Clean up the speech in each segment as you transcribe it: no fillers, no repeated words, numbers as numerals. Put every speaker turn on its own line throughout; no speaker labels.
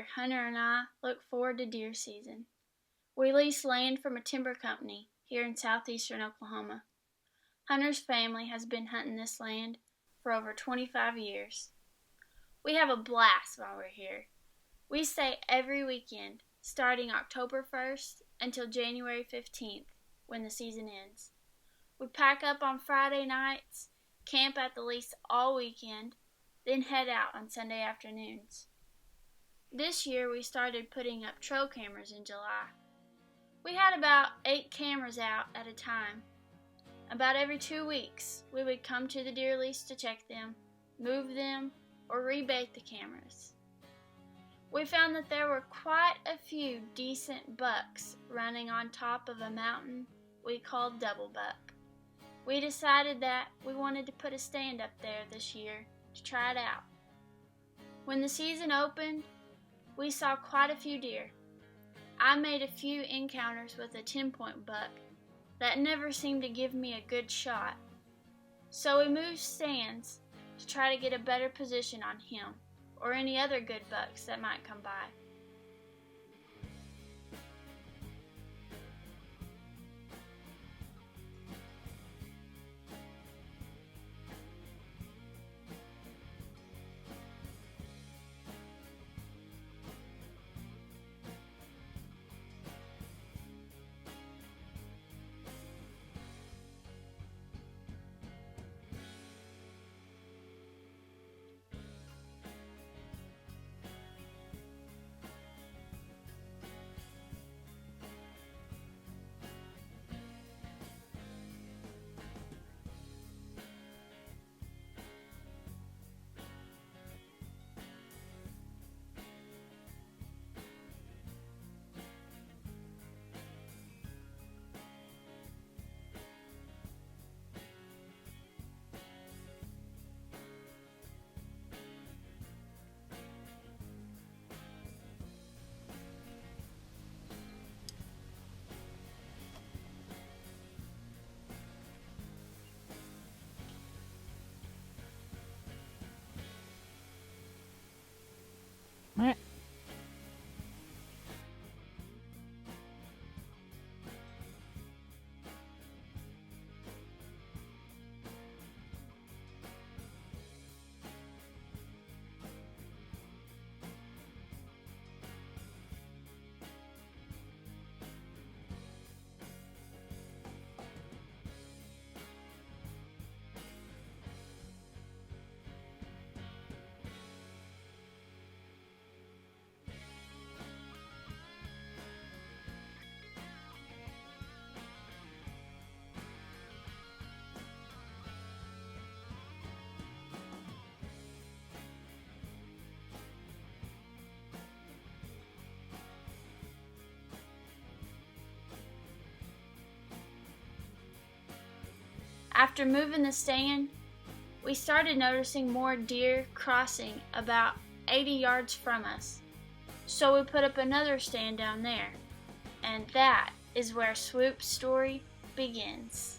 year, Hunter and I look forward to deer season. We lease land from a timber company here in southeastern Oklahoma. Hunter's family has been hunting this land for over 25 years. We have a blast while we're here. We stay every weekend, starting October 1st until January 15th, when the season ends. We pack up on Friday nights, camp at the lease all weekend, then head out on Sunday afternoons. This year we started putting up trail cameras in July. We had about 8 cameras out at a time. About every 2 weeks, we would come to the deer lease to check them, move them, or rebait the cameras. We found that there were quite a few decent bucks running on top of a mountain we called Double Buck. We decided that we wanted to put a stand up there this year to try it out. When the season opened, we saw quite a few deer. I made a few encounters with a 10-point buck that never seemed to give me a good shot. So we moved stands to try to get a better position on him or any other good bucks that might come by. After moving the stand, we started noticing more deer crossing about 80 yards from us. So we put up another stand down there. And that is where Swoop's story begins.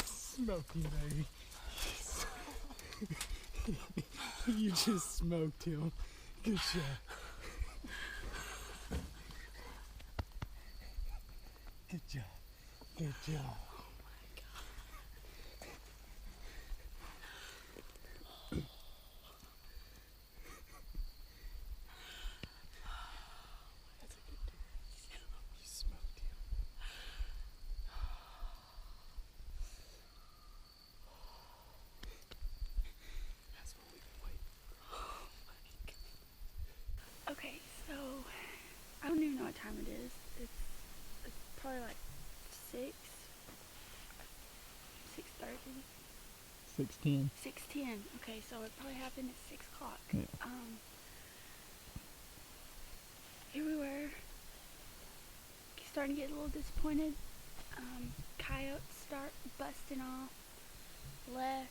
Smoked him, baby. You just smoked him. Good shot. Good job. Good job. That's a good deer. You
time it is. It's probably like 6:30.
6:10.
6:10. Okay, so it probably happened at 6 o'clock.
Yeah.
Here we were, starting to get a little disappointed. Coyotes start busting off left,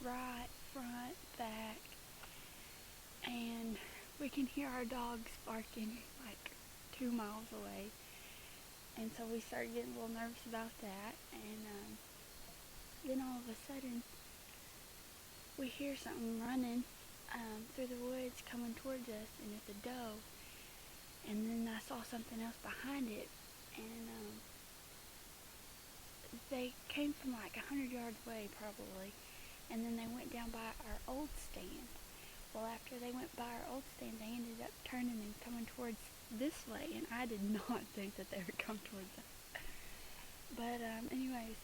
right, front, back, and we can hear our dogs barking like 2 miles away. And so we started getting a little nervous about that, and then all of a sudden we hear something running through the woods coming towards us, and it's a doe. And then I saw something else behind it, and they came from like 100 yards away probably, and then they went down by our old stand. Well, after they went by our old stand, they ended up turning and coming towards this way, and I did not think that they would come towards us. But anyways,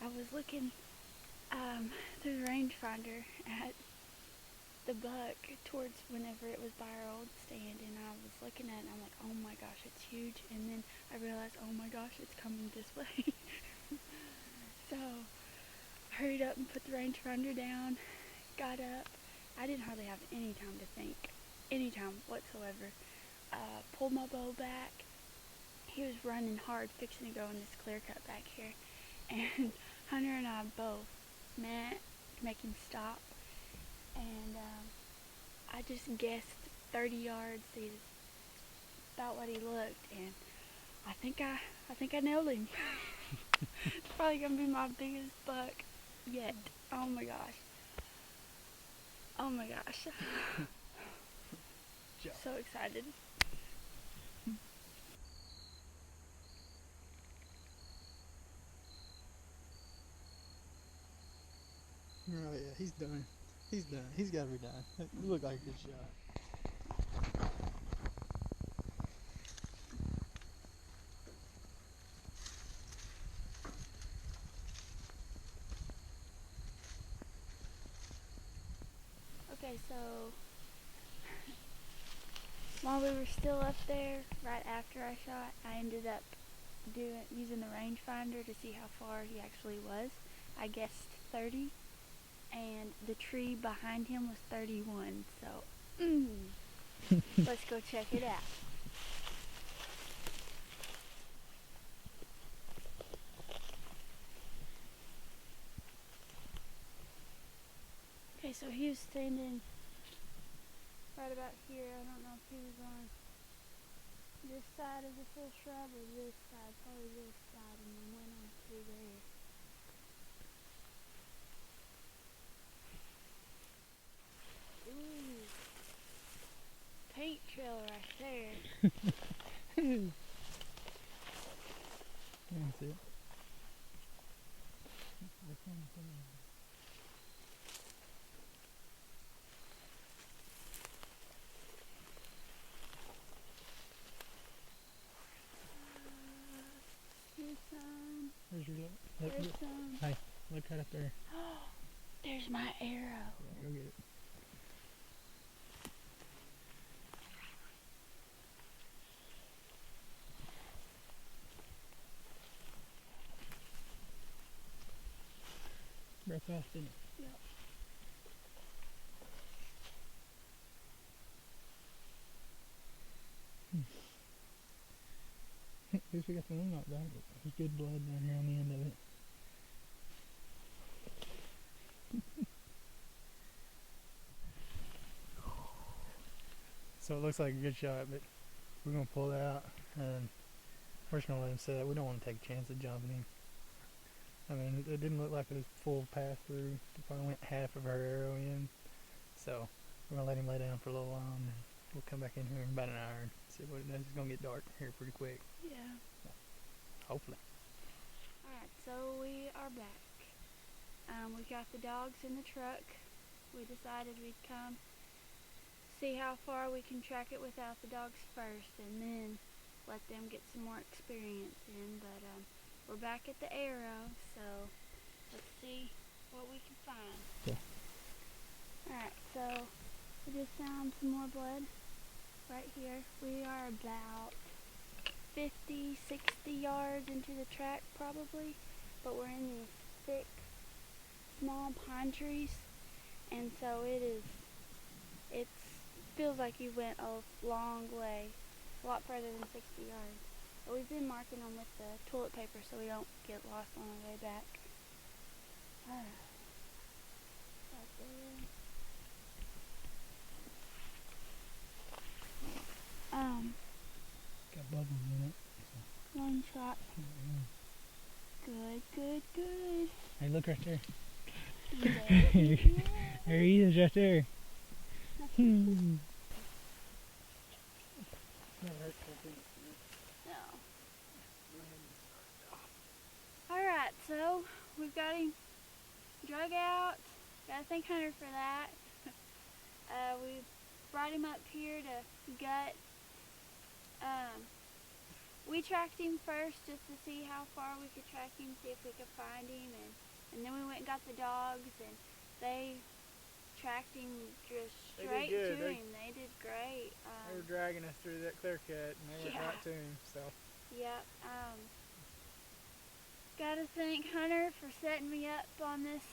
I was looking through the rangefinder at the buck towards whenever it was by our old stand, and I was looking at it and I'm like, oh my gosh, it's huge. And then I realized, oh my gosh, it's coming this way. So I hurried up and put the rangefinder down, got up. I didn't hardly have any time to think, any time whatsoever. Pulled my bow back. He was running hard, fixing to go in this clear cut back here, and Hunter and I both met, make him stop, and I just guessed 30 yards. He's about what he looked, and I think I nailed him. It's probably gonna be my biggest buck yet. Oh my gosh. Oh my gosh. So excited.
Oh yeah, he's done. He's done. He's got to be done. It looked like a good shot.
Okay, so while we were still up there, right after I shot, I ended up using the rangefinder to see how far he actually was. I guessed 30, and the tree behind him was 31. So let's go check it out. Okay, so he was standing right about here. I don't know if he was on this side of the full shrub or this side, probably this side, and then went on through there. Ooh, paint trail right there.
That's it.
Here's some.
Where's your look?
There's some.
Hey, look right up there.
There's my arrow.
Yeah, go get it. Real fast, didn't it?
Yep.
At least we got the wing knocked back. There's good blood down here on the end of it. So it looks like a good shot, but we're going to pull it out, and we're just going to let him set. We don't want to take a chance of jumping him. I mean, it didn't look like it was full pass through. It probably went half of her arrow in. So we're going to let him lay down for a little while, and then we'll come back in here in about an hour and see what it does. It's going to get dark here pretty quick.
Yeah.
Hopefully.
Alright, so we are back. We got the dogs in the truck. We decided we'd come see how far we can track it without the dogs first, and then let them get some more experience in. But we're back at the arrow, so let's see what we can find.
Okay.
Alright, so we just found some more blood right here. We are about 50, 60 yards into the track probably, but we're in these thick, small pine trees, and so it feels like you went a long way, a lot further than 60 yards. But we've been marking them with the toilet paper so we don't get lost on our way back. Right there.
Got bubbles in it.
One shot. Good, good, good.
Hey, look right there.
Yeah.
There he is right there. No.
Alright, so we've got him drug out. Gotta thank Hunter for that. We brought him up here to gut. We tracked him first just to see how far we could track him, see if we could find him, and then we went and got the dogs, and they tracked him just straight to him. They did great.
They were dragging us through that clear cut, and they went right to him. So.
Yep. Gotta thank Hunter for setting me up on this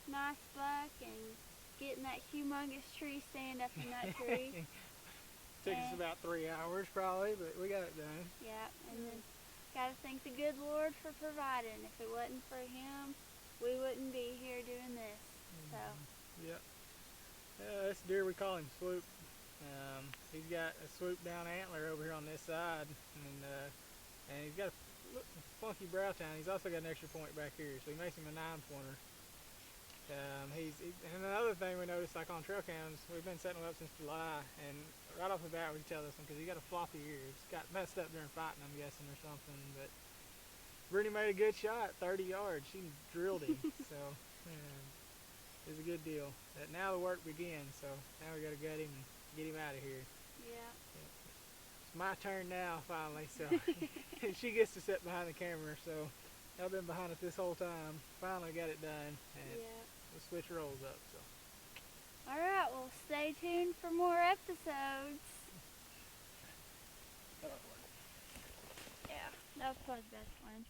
nice buck and getting that humongous tree stand up in that tree.
Took us about 3 hours probably, but we got it done.
Yeah, and then gotta thank the good Lord for providing. If it wasn't for him, we wouldn't be here doing this. So.
Yep. This deer, we call him Swoop. He's got a swoop down antler over here on this side, and he's got a funky brow tine. He's also got an extra point back here, so he makes him a 9-pointer. And another thing we noticed, like on trail cams, we've been setting him up since July, and right off the bat we can tell this one because he got a floppy ear. It's got messed up during fighting, I'm guessing, or something. But Brittany made a good shot, 30 yards. She drilled him, so it was a good deal. But now the work begins, so now we got to gut him and get him out of here.
Yeah.
It's my turn now, finally. So she gets to sit behind the camera. So I've been behind it this whole time. Finally got it done, and we'll switch roles up. So.
All right, well, stay tuned for more episodes. Yeah, that was probably the best one.